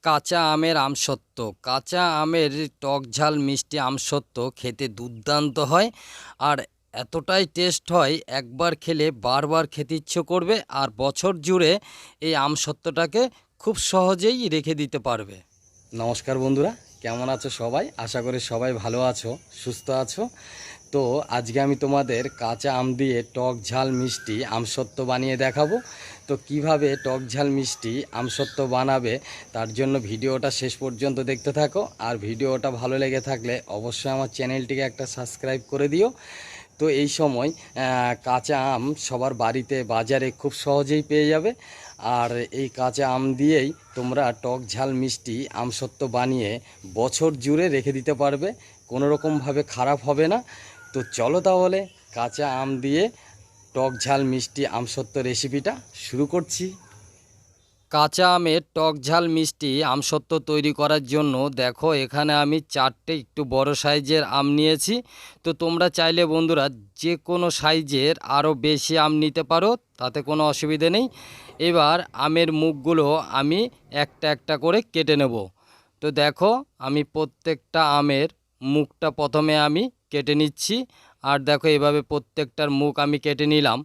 কাঁচা আমের আমসত্ত্ব। কাঁচা আমের টক ঝাল মিষ্টি আমসত্ত্ব খেতে দুর্দান্ত হয় আর এতটাই টেস্ট হয়, একবার খেলে বারবার খেতে ইচ্ছে করবে আর বছর জুড়ে এই আমসত্ত্বটাকে খুব সহজেই রেখে দিতে পারবে। নমস্কার বন্ধুরা, কেমন আছো সবাই? আশা করি সবাই ভালো আছো, সুস্থ আছো। তো আজকে আমি তোমাদের কাঁচা আম দিয়ে টক ঝাল মিষ্টি আমসত্ত্ব বানিয়ে দেখাবো। তো কিভাবে টক ঝাল মিষ্টি আমসত্ত্ব বানাবে তার জন্য ভিডিওটা শেষ পর্যন্ত দেখতে থাকো। আর ভিডিওটা ভালো লেগে থাকলে অবশ্যই আমার চ্যানেলটিকে একটা সাবস্ক্রাইব করে দিও। তো এই সময় কাঁচা আম সবার বাড়িতে বাজারে খুব সহজেই পেয়ে যাবে। আর এই কাঁচা আম দিয়েই তোমরা টক ঝাল মিষ্টি আমসত্ত্ব বানিয়ে বছর জুড়ে রেখে দিতে পারবে, কোনো রকমভাবে খারাপ হবে না। তো চলো তাহলে কাঁচা আম দিয়ে টক ঝাল মিষ্টি আমসত্ত্ব রেসিপিটা শুরু করছি। কাঁচা আমের টক ঝাল মিষ্টি আমসত্ত্ব তৈরি করার জন্য দেখো এখানে আমি 4টে একটু বড় সাইজের আম নিয়েছি। তো তোমরা চাইলে বন্ধুরা যে কোনো সাইজের আরও বেশি আম নিতে পারো, তাতে কোনো অসুবিধে নেই। এবার আমের মুখগুলো আমি একটা একটা করে কেটে নেব। তো দেখো আমি প্রত্যেকটা আমের মুখটা প্রথমে আমি কেটে নিচ্ছি। আর দেখো এভাবে প্রত্যেকটার মুখ আমি কেটে নিলাম।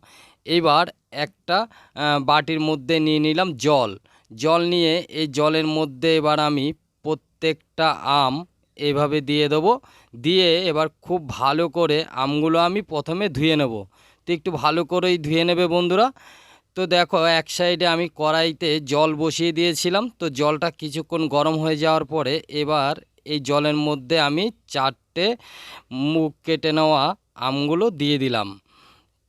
এবার একটা বাটির মধ্যে নিয়ে নিলাম জল। জল নিয়ে এই জলের মধ্যে এবার আমি প্রত্যেকটা আম এভাবে দিয়ে দেবো। দিয়ে এবার খুব ভালো করে আমগুলো আমি প্রথমে ধুয়ে নেব। তো একটু ভালো করেই ধুয়ে নেবে বন্ধুরা। তো দেখো এক সাইডে আমি কড়াইতে জল বসিয়ে দিয়েছিলাম। তো জলটা কিছুক্ষণ গরম হয়ে যাওয়ার পরে এবার এই জলের মধ্যে আমি 4টে মুখ কেটে নেওয়া আমগুলো দিয়ে দিলাম।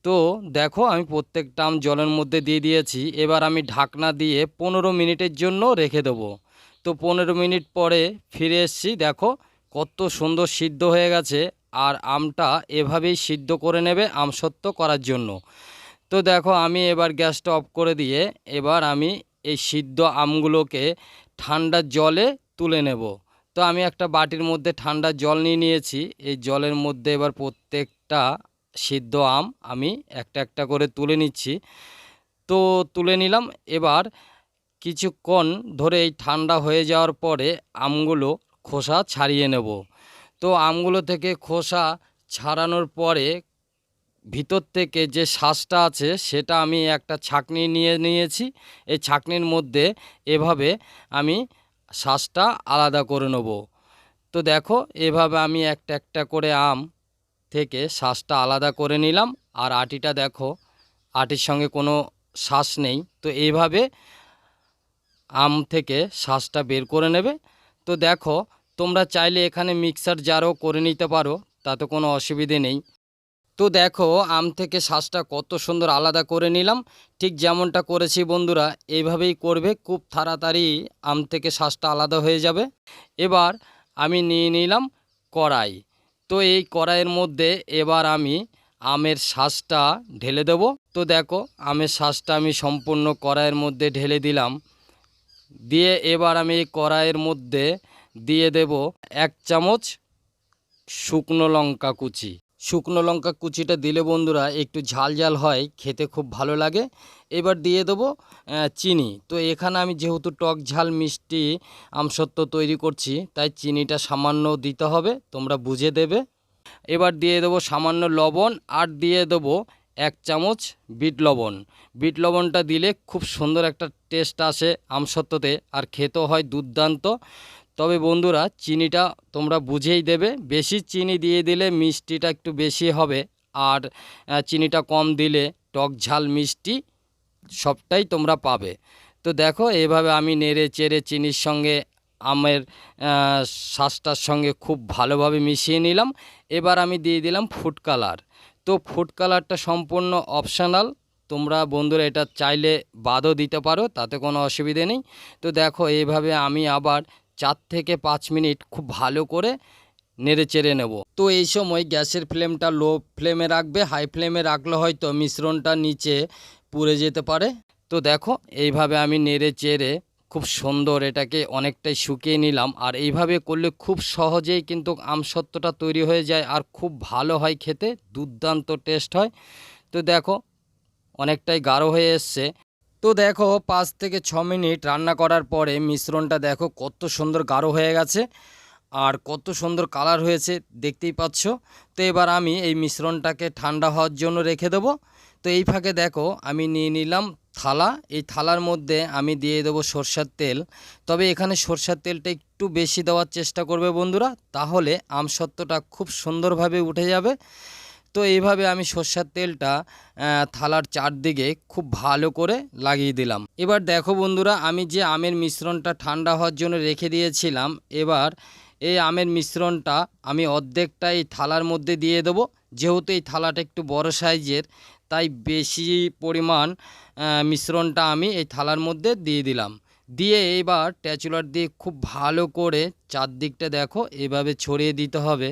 তো দেখো আমি প্রত্যেকটা আম জলের মধ্যে দিয়ে দিয়েছি। এবার আমি ঢাকনা দিয়ে 15 মিনিটের জন্য রেখে দেবো। তো 15 মিনিট পরে ফিরে এসেছি। দেখো কত সুন্দর সিদ্ধ হয়ে গেছে। আর আমটা এভাবেই সিদ্ধ করে নেবে আমসত্ত্ব করার জন্য। তো দেখো আমি এবার গ্যাসটা অফ করে দিয়ে এবার আমি এই সিদ্ধ আমগুলোকে ঠান্ডা জলে তুলে নেব। তো আমি একটা বাটির মধ্যে ঠান্ডা জল নিয়ে নিয়েছি। এই জলের মধ্যে এবার প্রত্যেকটা সিদ্ধ আম আমি একটা একটা করে তুলে নিচ্ছি। তো তুলে নিলাম। এবার কিছুক্ষণ ধরে এই ঠান্ডা হয়ে যাওয়ার পরে আমগুলো খোসা ছাড়িয়ে নেব। তো আমগুলো থেকে খোসা ছাড়ানোর পরে ভিতর থেকে যে শাঁসটা আছে সেটা আমি একটা ছাঁকনি নিয়ে নিয়েছি। এই ছাঁকনির মধ্যে এভাবে আমি শাঁসটা আলাদা করে নেব। তো দেখো এভাবে আমি একটা একটা করে আম থেকে শাঁসটা আলাদা করে নিলাম। আর আটিটা দেখো, আটির সঙ্গে কোনো শাঁস নেই। তো এইভাবে আম থেকে শাঁসটা বের করে নেবে। তো দেখো তোমরা চাইলে এখানে মিক্সার জারও করে নিতে পারো, তাতে কোনো অসুবিধে নেই। তো দেখো আম থেকে শাঁসটা কত সুন্দর আলাদা করে নিলাম। ঠিক যেমনটা করেছি বন্ধুরা এইভাবেই করবে, খুব তাড়াতাড়ি আম থেকে শাঁসটা আলাদা হয়ে যাবে। এবার আমি নিয়ে নিলাম কড়াই। তো এই কড়াইয়ের মধ্যে এবার আমি আমের শাঁসটা ঢেলে দেব। তো দেখো আমের শাঁসটা আমি সম্পূর্ণ কড়াইয়ের মধ্যে ঢেলে দিলাম। দিয়ে এবার আমি এই কড়াইয়ের মধ্যে দিয়ে দেব 1 চামচ শুকনো লঙ্কা কুচি। শুকনো লঙ্কা কুচিটা দিলে বন্ধুরা একটু ঝাল ঝাল হয়, খেতে খুব ভালো লাগে। এবার দিয়ে দেবো চিনি। তো এখানে আমি যেহেতু টক ঝাল মিষ্টি আমসত্ত্ব তৈরি করছি তাই চিনিটা সামান্য দিতে হবে, তোমরা বুঝে দেবে। এবার দিয়ে দেবো সামান্য লবণ আর দিয়ে দেবো 1 চামচ বিট লবণ। বিট লবণটা দিলে খুব সুন্দর একটা টেস্ট আসে আমসত্ত্বতে আর খেতেও হয় দুর্দান্ত। তবে বন্ধুরা চিনিটা তোমরা বুঝেই দেবে, বেশি চিনি দিয়ে দিলে মিষ্টিটা একটু বেশি হবে। আর চিনিটা কম দিলে টক ঝাল মিষ্টি সবটাই তোমরা পাবে। তো দেখো এভাবে আমি নেড়ে চেড়ে চিনির সঙ্গে আমের শাঁসটার সঙ্গে খুব ভালোভাবে মিশিয়ে নিলাম। এবার আমি দিয়ে দিলাম ফুড কালার। তো ফুড কালারটা সম্পূর্ণ অপশনাল, তোমরা বন্ধুরা এটা চাইলে বাদও দিতে পারো, তাতে কোনো অসুবিধে নেই। তো দেখো এইভাবে আমি আবার 4 থেকে 5 মিনিট খুব ভালো করে নেড়ে চেড়ে নেব। তো এই সময় গ্যাসের ফ্লেমটা লো ফ্লেমে রাখবে, হাই ফ্লেমে রাখলে হয়তো মিশ্রণটা নিচে পুড়ে যেতে পারে। তো দেখো এইভাবে আমি নেড়ে চেড়ে খুব সুন্দর এটাকে অনেকটাই শুকিয়ে নিলাম। আর এইভাবে করলে খুব সহজেই কিন্তু আমসত্ত্বটা তৈরি হয়ে যায় আর খুব ভালো হয় খেতে, দুর্দান্ত টেস্ট হয়। তো দেখো অনেকটাই গাঢ় হয়ে এসছে। তো দেখো 5 থেকে 6 মিনিট রান্না করার পরে মিশ্রণটা দেখো কত সুন্দর গাঢ় হয়ে গেছে আর কত সুন্দর কালার হয়েছে দেখতেই পাচ্ছ। তো এবার আমি এই মিশ্রণটাকে ঠান্ডা হওয়ার জন্য রেখে দেবো। তো এই ফাঁকে দেখো আমি নিয়ে নিলাম থালা। এই থালার মধ্যে আমি দিয়ে দেবো সরষের তেল। তবে এখানে সরষের তেলটা একটু বেশি দেওয়ার চেষ্টা করবে বন্ধুরা, তাহলে আমসত্ত্বটা খুব সুন্দরভাবে উঠে যাবে। তো এইভাবে আমি সরষের তেলটা থালার চারদিকে খুব ভালো করে লাগিয়ে দিলাম। এবার দেখো বন্ধুরা, আমি যে আমের মিশ্রণটা ঠান্ডা হওয়ার জন্য রেখে দিয়েছিলাম, এবার এই আমের মিশ্রণটা আমি অর্ধেকটা এই থালার মধ্যে দিয়ে দেবো। যেহেতু এই থালাটা একটু বড় সাইজের, তাই বেশি পরিমাণ মিশ্রণটা আমি এই থালার মধ্যে দিয়ে দিলাম। দিয়ে এবার ট্যাচুলার দিয়ে খুব ভালো করে চারদিকটা দেখো এভাবে ছড়িয়ে দিতে হবে।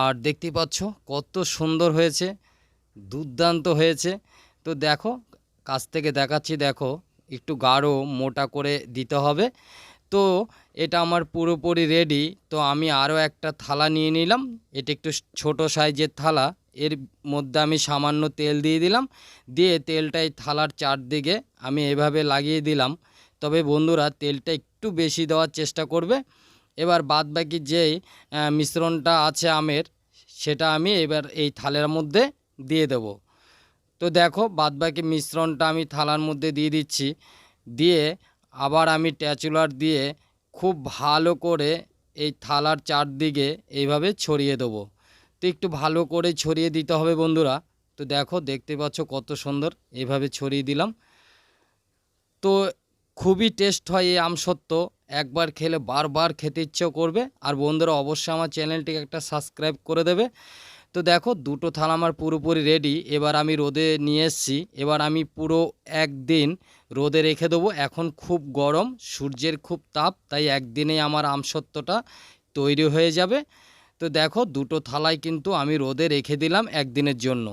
আর দেখতে পাচ্ছ কত সুন্দর হয়েছে, দুর্দান্ত হয়েছে। তো দেখো কাছ থেকে দেখাচ্ছি, দেখো একটু গাঢ় মোটা করে দিতে হবে। তো এটা আমার পুরোপুরি রেডি। তো আমি আরও একটা থালা নিয়ে নিলাম, এটা একটু ছোট সাইজের থালা। এর মধ্যে আমি সামান্য তেল দিয়ে দিলাম, দিয়ে তেলটা এই থালার চারদিকে আমি এভাবে লাগিয়ে দিলাম। তবে বন্ধুরা তেলটা একটু বেশি দেওয়ার চেষ্টা করবে। এবার বাদবাকি যেই মিশ্রণটা আছে আমের, সেটা আমি এবার এই থালার মধ্যে দিয়ে দেব। তো দেখো বাদবাকি মিশ্রণটা আমি থালার মধ্যে দিয়ে দিচ্ছি। দিয়ে আবার আমি ট্যাচুলার দিয়ে খুব ভালো করে এই থালার চারদিকে এইভাবে ছড়িয়ে দেবো। তো একটু ভালো করে ছড়িয়ে দিতে হবে বন্ধুরা। তো দেখো দেখতে পাচ্ছ কত সুন্দর এইভাবে ছড়িয়ে দিলাম। তো খুবই টেস্ট হয় এই আমসত্ত্ব, একবার খেলে বারবার খেতে ইচ্ছে করবে। আর বন্ধুরা অবশ্যই আমার চ্যানেলটিকে একটা সাবস্ক্রাইব করে দেবে। তো দেখো দুটো থালা আমার পুরোপুরি রেডি। এবার আমি রোদে নিয়ে এসেছি। এবার আমি পুরো একদিন রোদে রেখে দেবো। এখন খুব গরম, সূর্যের খুব তাপ, তাই একদিনেই আমার আমসত্ত্বটা তৈরি হয়ে যাবে। তো দেখো দুটো থালায় কিন্তু আমি রোদে রেখে দিলাম একদিনের জন্য।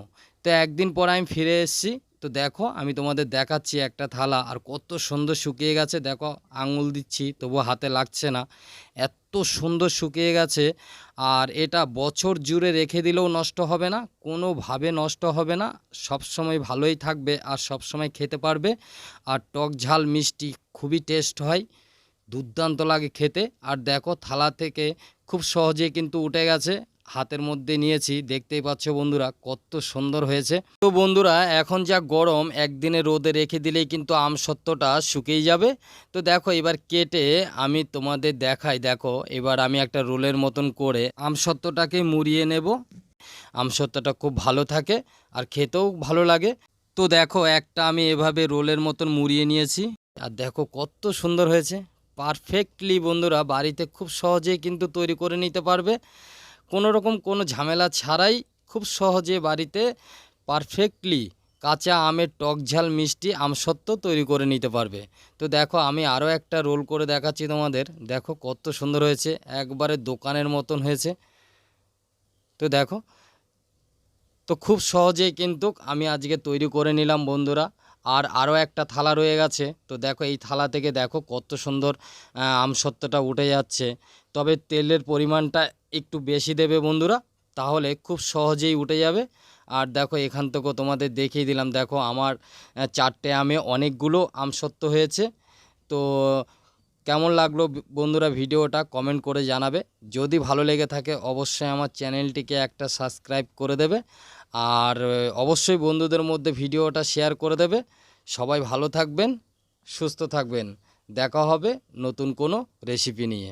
তো একদিন পর আমি ফিরে এসেছি। তো দেখো আমি তোমাদের দেখাচ্ছি একটা থালা, আর কত সুন্দর শুকিয়ে গেছে। দেখো আঙুল দিচ্ছি তবু হাতে লাগছে না, এত সুন্দর শুকিয়ে গেছে। আর এটা বছর জুড়ে রেখে দিলেও নষ্ট হবে না, কোনোভাবে নষ্ট হবে না, সব সময় ভালোই থাকবে আর সব সময় খেতে পারবে। আর টক ঝাল মিষ্টি খুবই টেস্ট হয়, দুর্দান্ত লাগে খেতে। আর দেখো থালা থেকে খুব সহজেই কিন্তু উঠে গেছে, হাতের মধ্যে নিয়েছি, দেখতেই পাচ্ছ বন্ধুরা কত সুন্দর হয়েছে। তো বন্ধুরা এখন যা গরম, একদিনে রোদে রেখে দিলেই কিন্তু আমসত্ত্বটা শুকিয়ে যাবে। তো দেখো এবার কেটে আমি তোমাদের দেখাই। দেখো এবার আমি একটা রোলের মতন করে আমসত্ত্বটাকে মুড়িয়ে নেব। আমসত্ত্বটা খুব ভালো থাকে আর খেতেও ভালো লাগে। তো দেখো একটা আমি এভাবে রোলের মতন মুড়িয়ে নিয়েছি, আর দেখো কত সুন্দর হয়েছে। পারফেক্টলি বন্ধুরা বাড়িতে খুব সহজেই কিন্তু তৈরি করে নিতে পারবে, কোনো রকম কোনো ঝামেলা ছাড়াই খুব সহজে বাড়িতে পারফেক্টলি কাঁচা আমের টক ঝাল মিষ্টি আমসত্ত্ব তৈরি করে নিতে পারবে। তো দেখো আমি আরও একটা রোল করে দেখাচ্ছি তোমাদের। দেখো কত সুন্দর হয়েছে, একবারে দোকানের মতন হয়েছে। তো দেখো, তো খুব সহজেই কিন্তু আমি আজকে তৈরি করে নিলাম বন্ধুরা। আর আরও একটা থালা রয়ে গেছে। তো দেখো এই থালা থেকে দেখো কত সুন্দর আমসত্ত্বটা উঠে যাচ্ছে। তবে তেলের পরিমাণটা একটু বেশি দেবে বন্ধুরা, তাহলে খুব সহজেই উঠে যাবে। আর দেখো এখান থেকেও তোমাদের দেখিয়ে দিলাম। দেখো আমার 4টে আমে অনেকগুলো আমসত্ত্ব হয়েছে। তো কেমন লাগলো বন্ধুরা ভিডিওটা কমেন্ট করে জানাবে। যদি ভালো লেগে থাকে অবশ্যই আমার চ্যানেলটিকে একটা সাবস্ক্রাইব করে দেবে। আর অবশ্যই বন্ধুদের মধ্যে ভিডিওটা শেয়ার করে দেবে। সবাই ভালো থাকবেন, সুস্থ থাকবেন। দেখা হবে নতুন কোনো রেসিপি নিয়ে।